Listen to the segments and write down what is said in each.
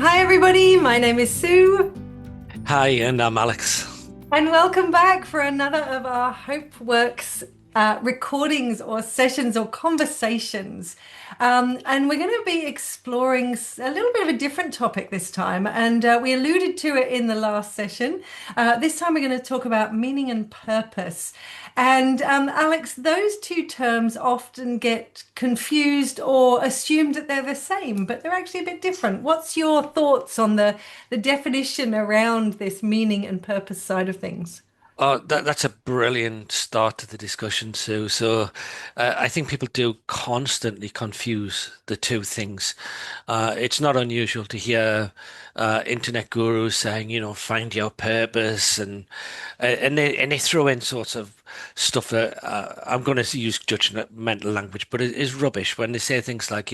Hi, everybody. My name is Sue, Hi, and I'm Alex. and welcome back for another of our Hope Works recordings or sessions or conversations. And we're going to be exploring a little bit of a different topic this time. And we alluded to it in the last session. This time, we're going to talk about meaning and purpose. And Alex, those two terms often get confused or assumed that they're the same, but they're actually a bit different. What's your thoughts on the definition around this meaning and purpose side of things? Oh, that's a brilliant start to the discussion, Sue. I think people do constantly confuse the two things. It's not unusual to hear internet gurus saying, find your purpose, and they throw in sorts of stuff that I'm going to use judgmental language, but it is rubbish when they say things like,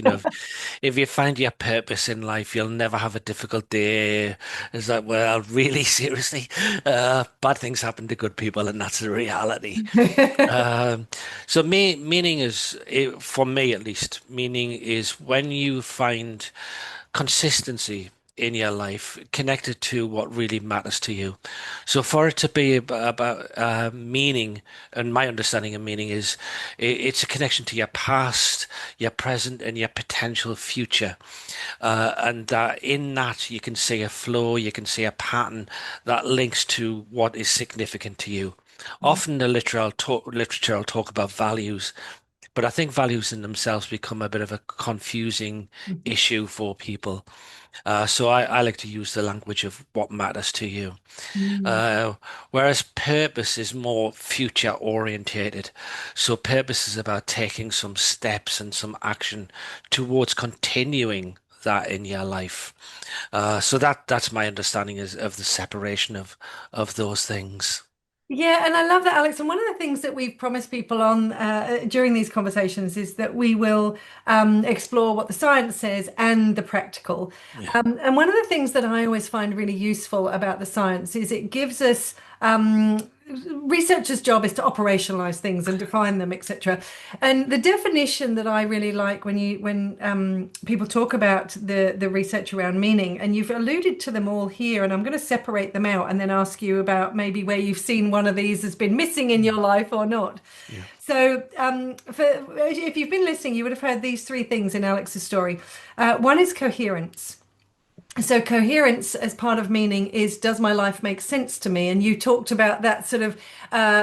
if you find your purpose in life, you'll never have a difficult day. It's like, well, really, seriously, bad things happen to good people, and that's the reality. Um, meaning is, for me at least, meaning is when you find consistency in your life connected to what really matters to you. So for it to be about meaning, and my understanding of meaning is it's a connection to your past, your present, and your potential future. And that in that you can see a flow, you can see a pattern that links to what is significant to you. Often the literature will talk about values, but I think values in themselves become a bit of a confusing issue for people. So I like to use the language of what matters to you. Mm. Uh, Whereas purpose is more future orientated. So purpose is about taking some steps and some action towards continuing that in your life. So that's my understanding is of the separation of those things. Yeah, and I love that, Alex. And one of the things that we've promised people on during these conversations is that we will explore what the science says and the practical. Yeah. And one of the things that I always find really useful about the science is it gives us researchers' job is to operationalize things and define them, etc. And the definition that I really like when people talk about the research around meaning, and you've alluded to them all here, and I'm going to separate them out and then ask you about maybe where you've seen one of these has been missing in your life or not. Yeah. So, if you've been listening, you would have heard these three things in Alex's story. One is coherence. So coherence as part of meaning is, does my life make sense to me? And you talked about that sort of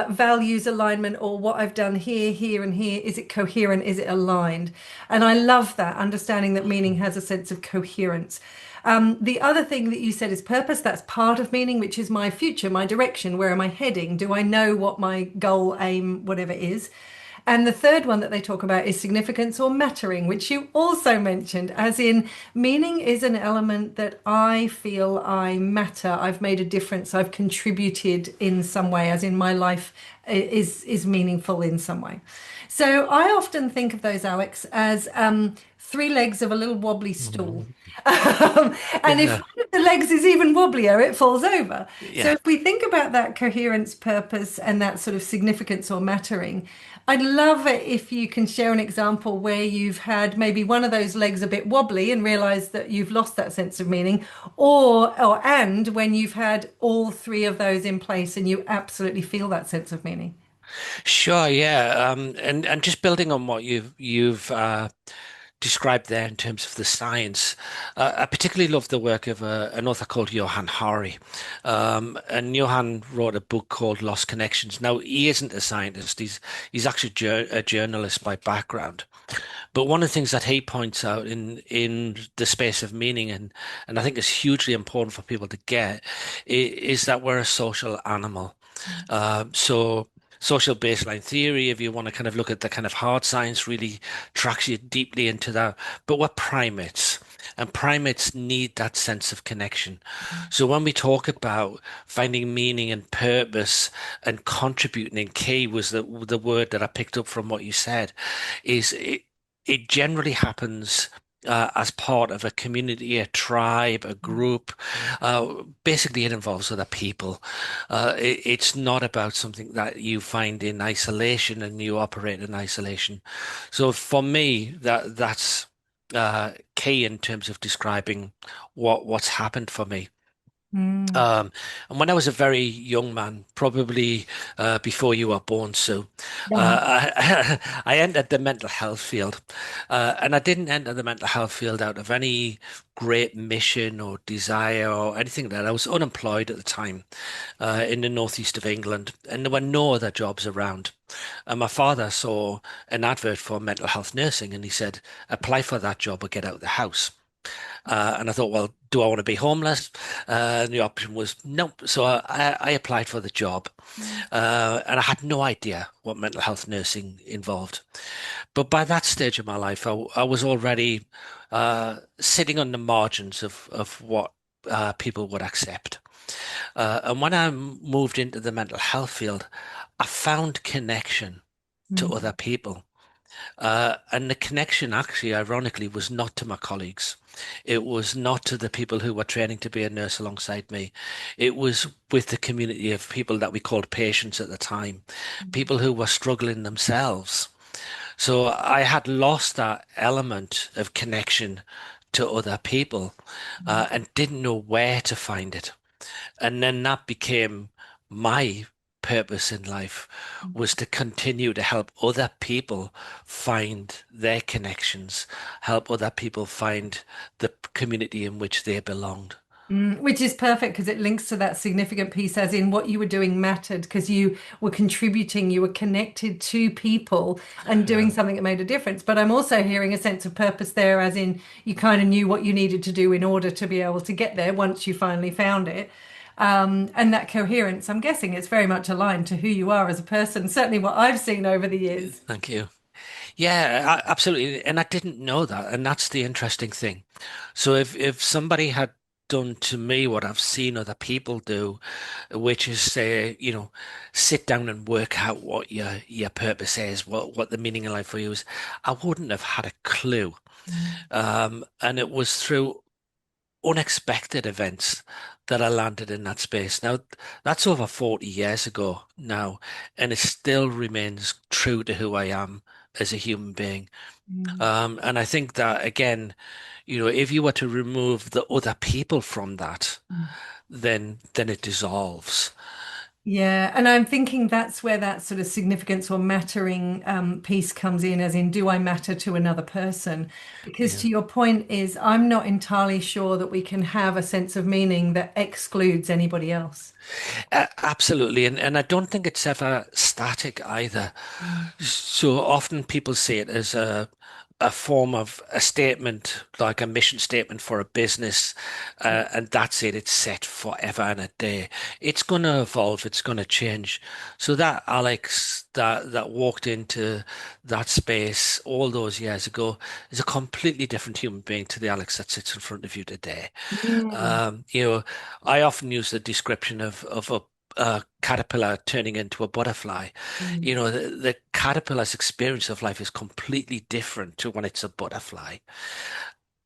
values alignment, or what I've done here, here, and here. Is it coherent? Is it aligned? And I love that, understanding that meaning has a sense of coherence. The other thing that you said is purpose. That's part of meaning, which is my future, my direction. Where am I heading? Do I know what my goal, aim, whatever is? And the third one that they talk about is significance or mattering, which you also mentioned, as in meaning is an element that I feel I matter. I've made a difference. I've contributed in some way, as in my life is meaningful in some way. So I often think of those, Alex, as three legs of a little wobbly stool. Mhm. And if Yeah. one of the legs is even wobblier, it falls over. So Yeah. if we think about that coherence, purpose, and that sort of significance or mattering, I'd love it if you can share an example where you've had maybe one of those legs a bit wobbly and realized that you've lost that sense of meaning, or when you've had all three of those in place and you absolutely feel that sense of meaning. Sure, yeah. And just building on what you've described there in terms of the science, I particularly love the work of an author called Johann Hari. And Johann wrote a book called Lost Connections. Now, he isn't a scientist, he's actually a journalist by background. But one of the things that he points out in the space of meaning, and I think is hugely important for people to get, is that we're a social animal. So social baseline theory, if you want to kind of look at the kind of hard science, really tracks you deeply into that. But we're primates. And primates need that sense of connection. So when we talk about finding meaning and purpose and contributing, and key was the word that I picked up from what you said, is it generally happens as part of a community, a tribe, a group. Basically, it involves other people. It's not about something that you find in isolation and you operate in isolation. So for me, that's. key in terms of describing what's happened for me. Mm. Um, and when I was a very young man, probably before you were born, Sue, Yeah. I entered the mental health field. And I didn't enter the mental health field out of any great mission or desire or anything like that. I was unemployed at the time in the northeast of England, and there were no other jobs around. And my father saw an advert for mental health nursing, and he said, apply for that job or get out of the house. And I thought, well, do I want to be homeless? And the option was nope. So I applied for the job, and I had no idea what mental health nursing involved. But by that stage of my life, I was already sitting on the margins of what people would accept. And when I moved into the mental health field, I found connection to Mm. other people. And the connection actually, ironically, was not to my colleagues. It was not to the people who were training to be a nurse alongside me. It was with the community of people that we called patients at the time, people who were struggling themselves. So I had lost that element of connection to other people, and didn't know where to find it. And then that became my purpose in life, was to continue to help other people find their connections, help other people find the community in which they belonged. Which is perfect because it links to that significant piece, as in what you were doing mattered because you were contributing, you were connected to people and doing Yeah. something that made a difference. But I'm also hearing a sense of purpose there, as in you kind of knew what you needed to do in order to be able to get there once you finally found it. And that coherence, I'm guessing it's very much aligned to who you are as a person, certainly what I've seen over the years. Thank you. Yeah, absolutely. And I didn't know that. And that's the interesting thing. So if somebody had done to me what I've seen other people do, which is say, sit down and work out what your purpose is, what the meaning of life for you is, I wouldn't have had a clue. And it was through unexpected events that I landed in that space. Now, that's over 40 years ago now, and it still remains true to who I am as a human being. Mm. And I think that again, if you were to remove the other people from that, then it dissolves. Yeah, and I'm thinking that's where that sort of significance or mattering piece comes in, as in, do I matter to another person? Because Yeah. to your point is, I'm not entirely sure that we can have a sense of meaning that excludes anybody else. Absolutely. And I don't think it's ever static either. Mm. So often people see it as a form of a statement, like a mission statement for a business, Yeah. and that's it. It's set forever and a day. It's going to evolve. It's going to change. So that Alex that walked into that space all those years ago is a completely different human being to the Alex that sits in front of you today. Mm. I often use the description of a caterpillar turning into a butterfly. Mm. The caterpillar's experience of life is completely different to when it's a butterfly.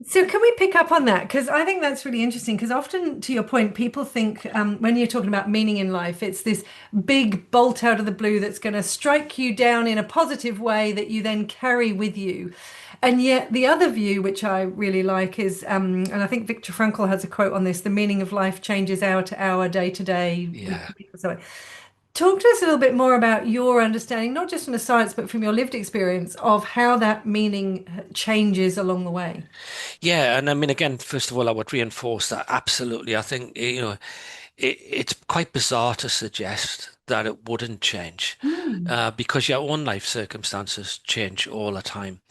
So can we pick up on that? Because I think that's really interesting. Because often, to your point, people think when you're talking about meaning in life, it's this big bolt out of the blue that's going to strike you down in a positive way that you then carry with you. And yet, the other view, which I really like, is, and I think Viktor Frankl has a quote on this: "The meaning of life changes hour to hour, day to day, week Yeah. to week." So, talk to us a little bit more about your understanding, not just from the science, but from your lived experience of how that meaning changes along the way. Yeah, and I mean, again, first of all, I would reinforce that absolutely. I think, it's quite bizarre to suggest that it wouldn't change, Mm. because your own life circumstances change all the time.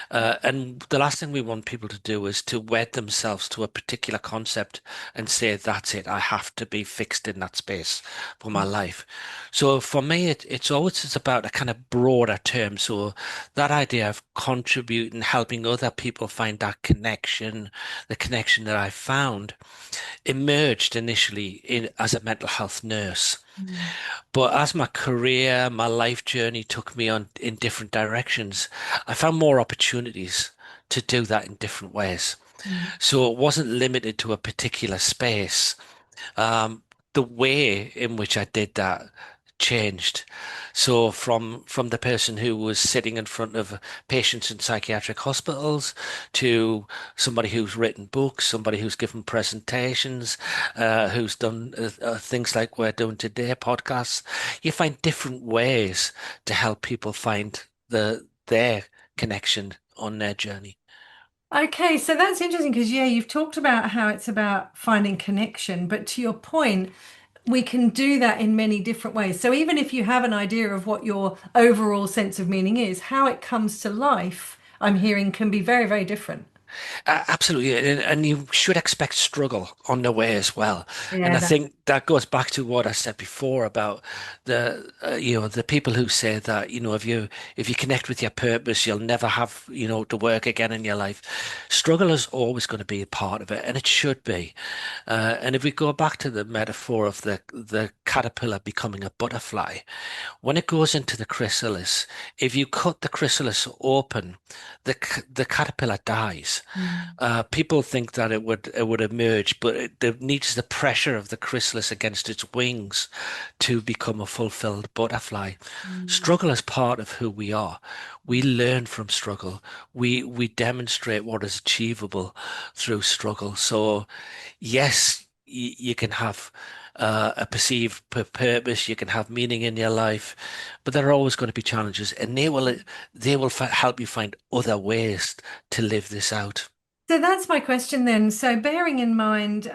And the last thing we want people to do is to wed themselves to a particular concept and say, that's it, I have to be fixed in that space for my life. So for me, it's about a kind of broader term. So that idea of contributing, helping other people find that connection, the connection that I found, emerged initially as a mental health nurse. Mm. But as my career, my life journey took me on in different directions, I found more opportunities to do that in different ways. Mm. So it wasn't limited to a particular space. Um, the way in which I did that changed. So from the person who was sitting in front of patients in psychiatric hospitals to somebody who's written books, somebody who's given presentations, who's done things like we're doing today, podcasts. You find different ways to help people find their connection on their journey. Okay, so that's interesting because, yeah, you've talked about how it's about finding connection, but to your point, we can do that in many different ways. So even if you have an idea of what your overall sense of meaning is, how it comes to life, I'm hearing can be very, very different. Absolutely, and you should expect struggle on the way as well. And Yeah, I think that goes back to what I said before about the people who say that if you connect with your purpose, you'll never have to work again in your life. Struggle is always going to be a part of it, and it should be. And if we go back to the metaphor of the caterpillar becoming a butterfly, when it goes into the chrysalis, if you cut the chrysalis open, the caterpillar dies. mm, People think that it would emerge, but it needs the pressure of the chrysalis against its wings to become a fulfilled butterfly. mm. Struggle is part of who we are. We learn from struggle. We demonstrate what is achievable through struggle. So, yes, you can have a perceived purpose. You can have meaning in your life, but there are always going to be challenges, and they will help you find other ways to live this out. So that's my question then. So bearing in mind,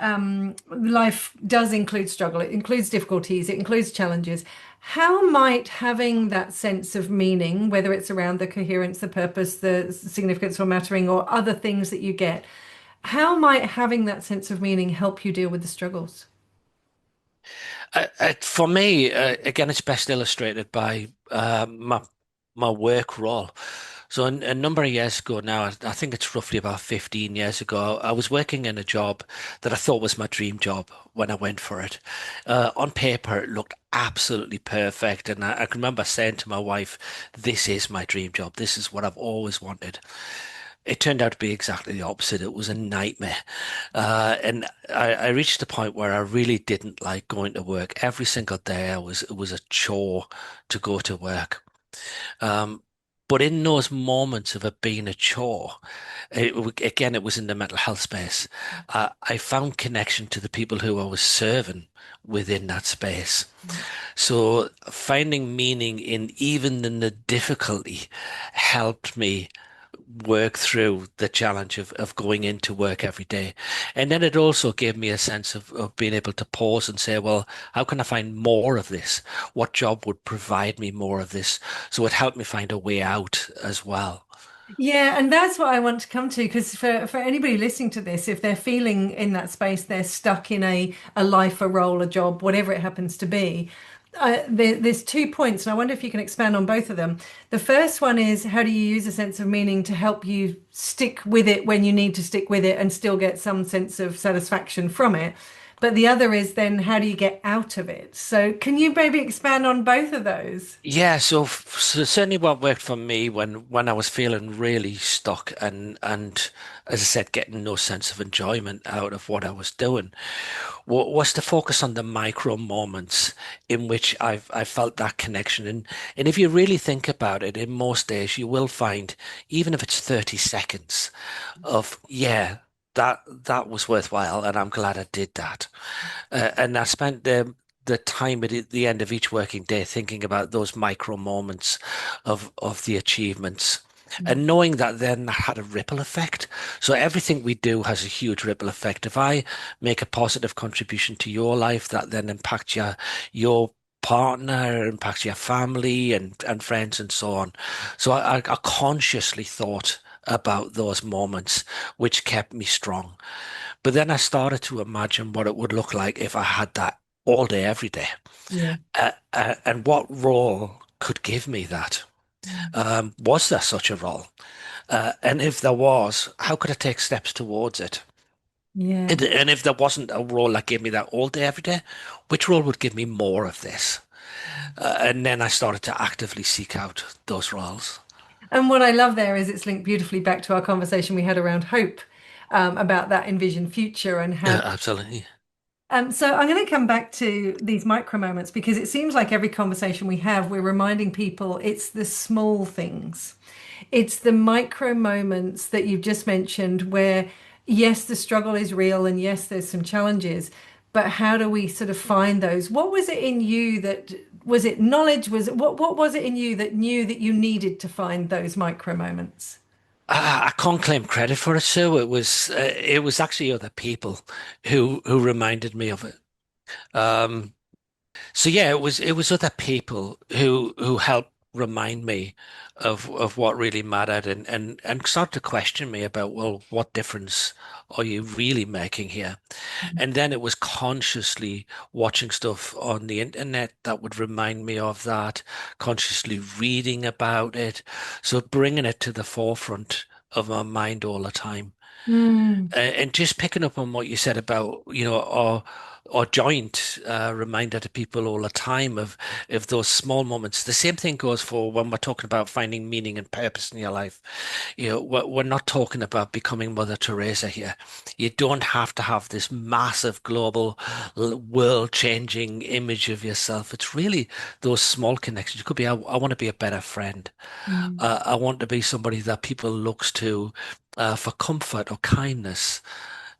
life does include struggle, it includes difficulties, it includes challenges. How might having that sense of meaning, whether it's around the coherence, the purpose, the significance or mattering, or other things that you get, how might having that sense of meaning help you deal with the struggles? For me, again, it's best illustrated by my work role. So a number of years ago now, I think it's roughly about 15 years ago, I was working in a job that I thought was my dream job when I went for it. On paper, it looked absolutely perfect, and I can remember saying to my wife, "This is my dream job. This is what I've always wanted." It turned out to be exactly the opposite. It was a nightmare. And I reached a point where I really didn't like going to work. Every single day it was a chore to go to work. Um, but in those moments of it being a chore, again, it was in the mental health space. I found connection to the people who I was serving within that space. So finding meaning in even in the difficulty helped me work through the challenge of going into work every day. And then it also gave me a sense of being able to pause and say, well, how can I find more of this? What job would provide me more of this? So it helped me find a way out as well. Yeah, and that's what I want to come to because for anybody listening to this, if they're feeling in that space, they're stuck in a life, a role, a job, whatever it happens to be. There's 2 points, and I wonder if you can expand on both of them. The first one is how do you use a sense of meaning to help you stick with it when you need to stick with it and still get some sense of satisfaction from it? But the other is then how do you get out of it? So can you maybe expand on both of those? Yeah, so certainly what worked for me when I was feeling really stuck and as I said, getting no sense of enjoyment out of what I was doing, was to focus on the micro moments in which I felt that connection. And if you really think about it, in most days you will find, even if it's 30 seconds of, yeah, that was worthwhile, and I'm glad I did that. And I spent the time at the end of each working day thinking about those micro moments of the achievements. And knowing that then that had a ripple effect. So everything we do has a huge ripple effect. If I make a positive contribution to your life, that then impacts your partner, impacts your family and friends and so on. So I consciously thought about those moments, which kept me strong. But then I started to imagine what it would look like if I had that all day, every day, Yeah. and what role could give me that. Was there such a role? And if there was, how could I take steps towards it? Yeah. And if there wasn't a role that gave me that all day, every day, which role would give me more of this? And then I started to actively seek out those roles. And what I love there is it's linked beautifully back to our conversation we had around hope, about that envisioned future and how Absolutely. So I'm going to come back to these micro moments because it seems like every conversation we have, we're reminding people it's the small things. It's the micro moments that you've just mentioned where, yes, the struggle is real and yes, there's some challenges, but how do we sort of find those? What was it in you that was it knowledge? Was it what was it in you that knew that you needed to find those micro moments? I can't claim credit for it, Sue. It was actually other people who reminded me of it. Um, So yeah, it was other people who helped remind me of what really mattered and start to question me about, well, what difference are you really making here? And then it was consciously watching stuff on the internet that would remind me of that, consciously reading about it, so bringing it to the forefront of my mind all the time. Mm, And just picking up on what you said about, our joint reminder to people all the time of those small moments. The same thing goes for when we're talking about finding meaning and purpose in your life. We're not talking about becoming Mother Teresa here. You don't have to have this massive global world-changing image of yourself. It's really those small connections. It could be, I want to be a better friend. mm. I want to be somebody that people looks to for comfort or kindness.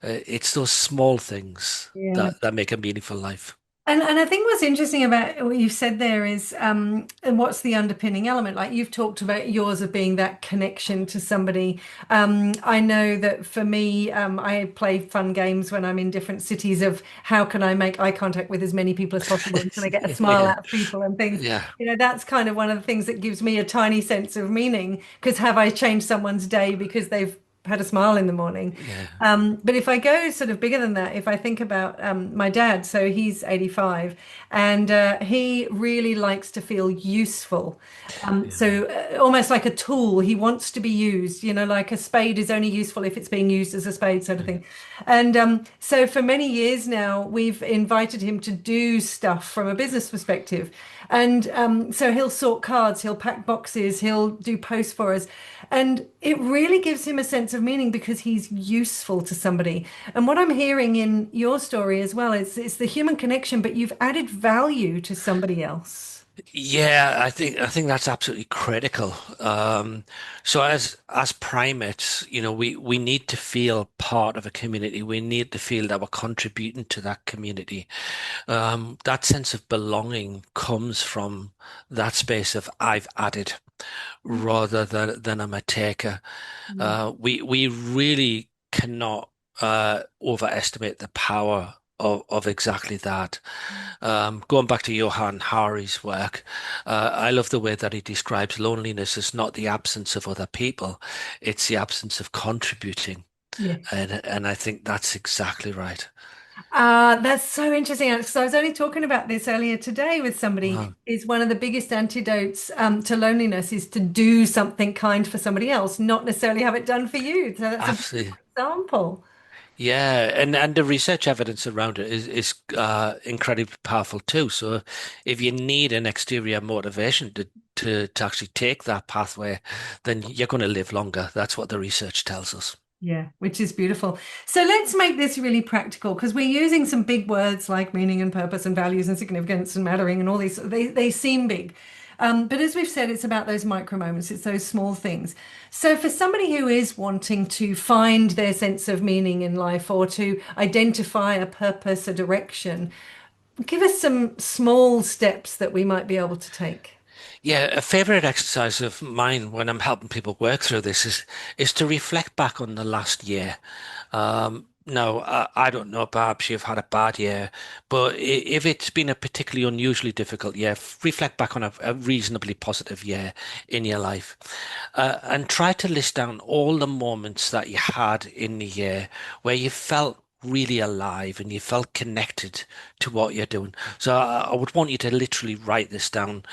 It's those small things Yeah. that make a meaningful life. And I think what's interesting about what you've said there is, and what's the underpinning element? Like you've talked about yours of being that connection to somebody. I know that for me, I play fun games when I'm in different cities of how can I make eye contact with as many people as possible and can I get a smile Yeah, out of people and things. yeah, You know, that's kind of one of the things that gives me a tiny sense of meaning because have I changed someone's day because they've had a smile in the morning? yeah, But if I go sort of bigger than that, if I think about my dad, so he's 85 and he really likes to feel useful. yeah, Almost like a tool, he wants to be used, you know, like a spade is only useful if it's being used as a spade, sort of yeah, thing. And so for many years now, we've invited him to do stuff from a business perspective. And so he'll sort cards, he'll pack boxes, he'll do posts for us. And it really gives him a sense of meaning because he's useful to somebody. And what I'm hearing in your story as well is it's the human connection, but you've added value to somebody else. yeah. I think that's absolutely critical. So as primates, we need to feel part of a community. We need to feel that we're contributing to that community. That sense of belonging comes from that space of I've added rather than I'm a taker. Mm. We really cannot overestimate the power of exactly that. Going back to Johann Hari's work, I love the way that he describes loneliness as not the absence of other people, it's the absence of contributing. Yes. And I think that's exactly right. That's so interesting, Alex. So I was only talking about this earlier today with somebody. Wow. Is one of the biggest antidotes to loneliness is to do something kind for somebody else, not necessarily have it done for you. So that's a beautiful Absolutely. example. Yeah, and the research evidence around it is incredibly powerful too. So if you need an exterior motivation to actually take that pathway, then you're going to live longer. That's what the research tells us. Yeah, which is beautiful. So let's make this really practical because we're using some big words like meaning and purpose and values and significance and mattering and all these. They seem big. But as we've said, it's about those micro moments, it's those small things. So for somebody who is wanting to find their sense of meaning in life or to identify a purpose, a direction, give us some small steps that we might be able to take. Yeah, a favorite exercise of mine when I'm helping people work through this is to reflect back on the last year. No, I don't know, perhaps you've had a bad year, but if it's been a particularly unusually difficult year, reflect back on a reasonably positive year in your life, and try to list down all the moments that you had in the year where you felt really alive and you felt connected to what you're doing. So I would want you to literally write this down.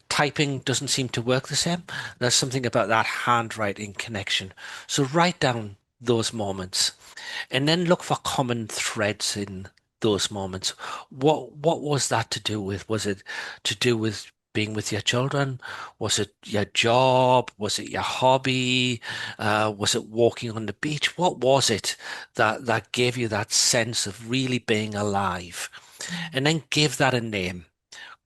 Typing doesn't seem to work the same. There's something about that handwriting connection. So write down those moments and then look for common threads in those moments. What was that to do with? Was it to do with being with your children? Was it your job? Was it your hobby? Was it walking on the beach? What was it that gave you that sense of really being alive? And then give that a name.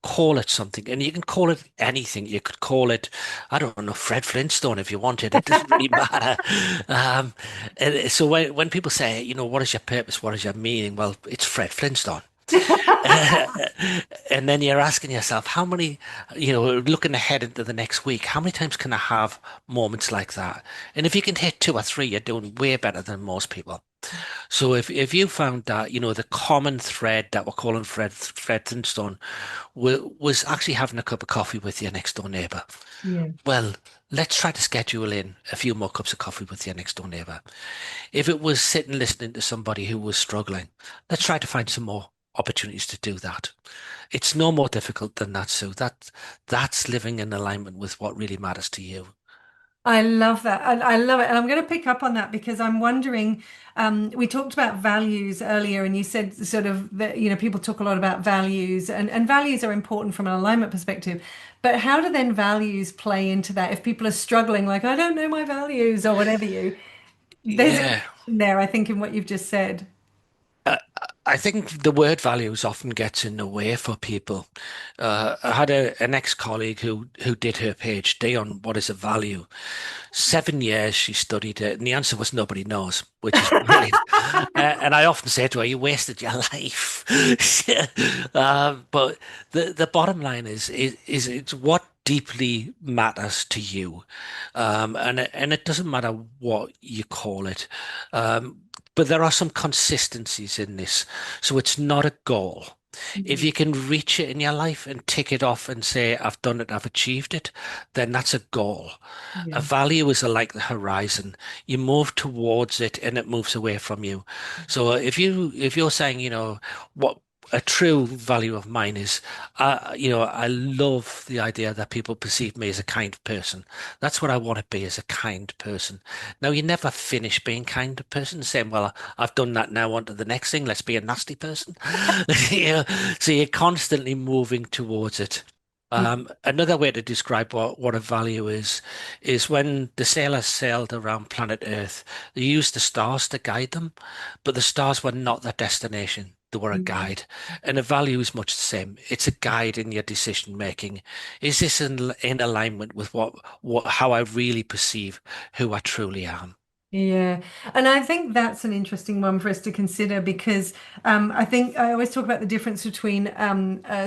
Call it something, and you can call it anything. You could call it, I don't know, Fred Flintstone if you wanted. It doesn't really matter. Um, so when people say, what is your purpose? What is your meaning? Well, it's Fred Flintstone. And then you're asking yourself, how many, looking ahead into the next week, how many times can I have moments like that? And if you can hit two or three, you're doing way better than most people. So if you found that, the common thread that we're calling Fred Flintstone was actually having a cup of coffee with your next door neighbor. Yeah. Well, let's try to schedule in a few more cups of coffee with your next door neighbor. If it was sitting listening to somebody who was struggling, let's try to find some more opportunities to do that. It's no more difficult than that, Sue. That's living in alignment with what really matters to you. I love that. I love it. And I'm going to pick up on that because I'm wondering, we talked about values earlier, and you said sort of that, people talk a lot about values, and values are important from an alignment perspective. But how do then values play into that? If people are struggling, like, I don't know my values or whatever there's a Yeah. connection there, I think, in what you've just said. Uh, I think the word values often gets in the way for people. I had an ex-colleague who did her PhD on what is a value. 7 years she studied it, and the answer was nobody knows, which is brilliant. And I often say to her, "You wasted your life." But the bottom line is it's what deeply matters to you, and it doesn't matter what you call it. Um, but there are some consistencies in this, so it's not a goal. If Mhm. you can reach it in your life and tick it off and say, I've done it, I've achieved it, then that's a goal. A Yeah. value is like the horizon. You move towards it and it moves away from you. So if you're saying, what a true value of mine is, I love the idea that people perceive me as a kind person. That's what I want to be, as a kind person. Now, you never finish being kind to person, saying, well, I've done that, now on to the next thing. Let's be a nasty person. So you're constantly moving towards it. Yeah. Another way to describe what a value is when the sailors sailed around planet Earth, they used the stars to guide them, but the stars were not their destination. They were a Yeah. guide. And a value is much the same. It's a guide in your decision making. Is this in alignment with how I really perceive who I truly am? Yeah, and I think that's an interesting one for us to consider because I think I always talk about the difference between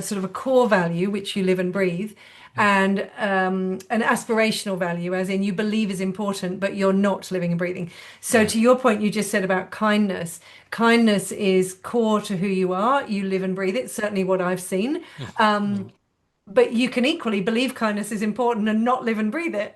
sort of a core value, which you live and breathe, and an aspirational value, as in you believe is important, but you're not living and breathing. So, Yeah. to your point, you just said about kindness. Kindness is core to who you are. You live and breathe it. Certainly, what I've seen. Mm. But you can equally believe kindness is important and not live and breathe it.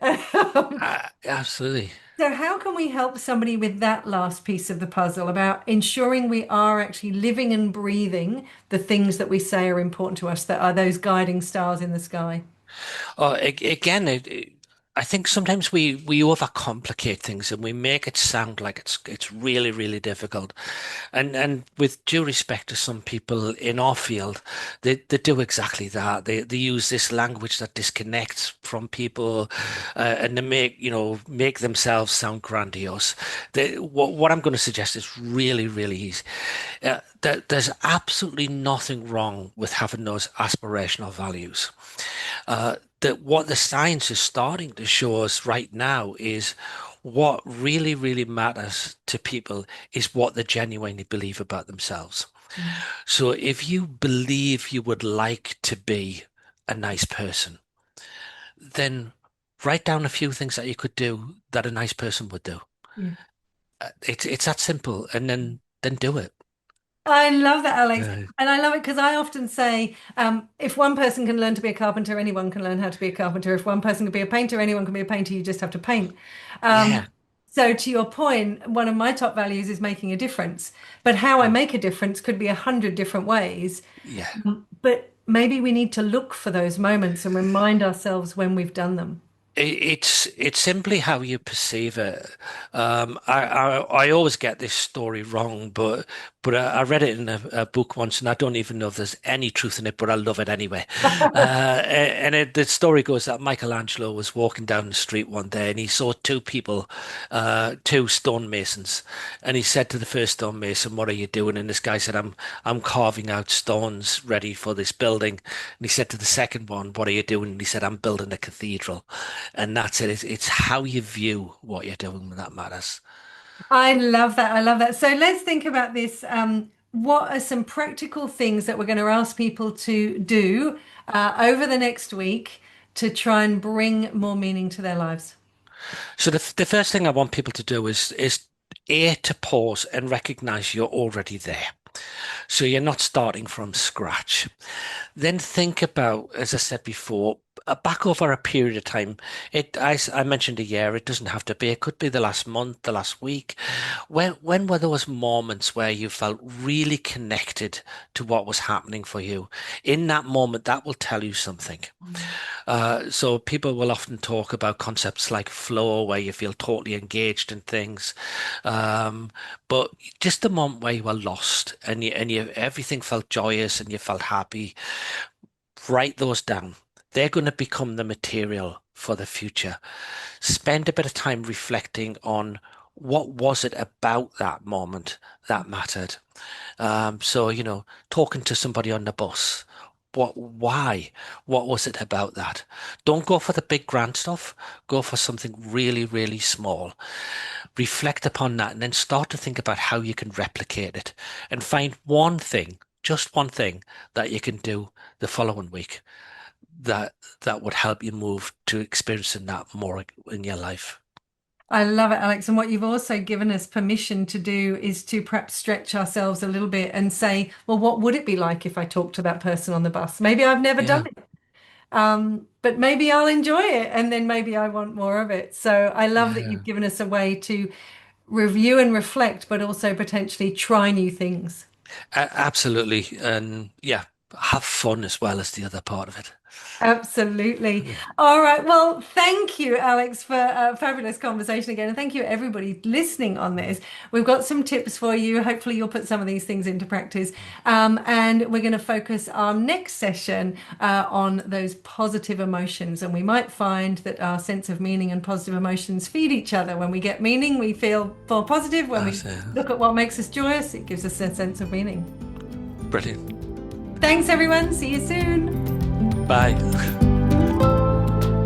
Absolutely. So, how can we help somebody with that last piece of the puzzle about ensuring we are actually living and breathing the things that we say are important to us, that are those guiding stars in the sky? Again, I think sometimes we overcomplicate things and we make it sound like it's really, really difficult. And with due respect to some people in our field, they do exactly that. They use this language that disconnects from people, and they make themselves sound grandiose. What I'm going to suggest is really, really easy. There's absolutely nothing wrong with having those aspirational values. That what the science is starting to show us right now is what really, really matters to people is what they genuinely believe about themselves. Mm. So if you believe you would like to be a nice person, then write down a few things that you could do that a nice person would do. Yeah. It's that simple, and then do it. I love that, Alex. Uh, And I love it because I often say, if one person can learn to be a carpenter, anyone can learn how to be a carpenter. If one person can be a painter, anyone can be a painter. You just have to paint. Um, yeah, so, to your point, one of my top values is making a difference. But how I make a difference could be 100 different ways. yeah. But maybe we need to look for those moments and remind ourselves when we've done them. It's simply how you perceive it. I always get this story wrong, but But I read it in a book once, and I don't even know if there's any truth in it, but I love it anyway. The story goes that Michelangelo was walking down the street one day, and he saw two people, two stonemasons, and he said to the first stonemason, "What are you doing?" And this guy said, "I'm carving out stones ready for this building." And he said to the second one, "What are you doing?" And he said, "I'm building a cathedral." And that's it. It's how you view what you're doing that matters. I love that. I love that. So let's think about this. What are some practical things that we're going to ask people to do over the next week to try and bring more meaning to their lives? So the first thing I want people to do is to pause and recognize you're already there. So you're not starting from scratch. Then think about, as I said before, back over a period of time. I mentioned a year. It doesn't have to be. It could be the last month, the last week. When were those moments where you felt really connected to what was happening for you? In that moment, that will tell you something. So people will often talk about concepts like flow, where you feel totally engaged in things. Um, but just the moment where you were lost and everything felt joyous and you felt happy, write those down. They're going to become the material for the future. Spend a bit of time reflecting on what was it about that moment that mattered. Talking to somebody on the bus. Why? What was it about that? Don't go for the big grand stuff. Go for something really, really small. Reflect upon that and then start to think about how you can replicate it and find one thing, just one thing that you can do the following week that that would help you move to experiencing that more in your life. I love it, Alex. And what you've also given us permission to do is to perhaps stretch ourselves a little bit and say, well, what would it be like if I talked to that person on the bus? Maybe I've never done Yeah, it. But maybe I'll enjoy it and then maybe I want more of it. So I love that yeah. you've given us a way to review and reflect, but also potentially try new things. Absolutely. And yeah, have fun as well as the other part of it. Absolutely. Yeah. All right. Well, thank you, Alex, for a fabulous conversation again. And thank you, everybody listening on this. We've got some tips for you. Hopefully, you'll put some of these things into practice. And we're going to focus our next session on those positive emotions. And we might find that our sense of meaning and positive emotions feed each other. When we get meaning, we feel more positive. When we That's it. look at what makes us joyous, it gives us a sense of meaning. Brilliant. Thanks, everyone. See you soon. Bye.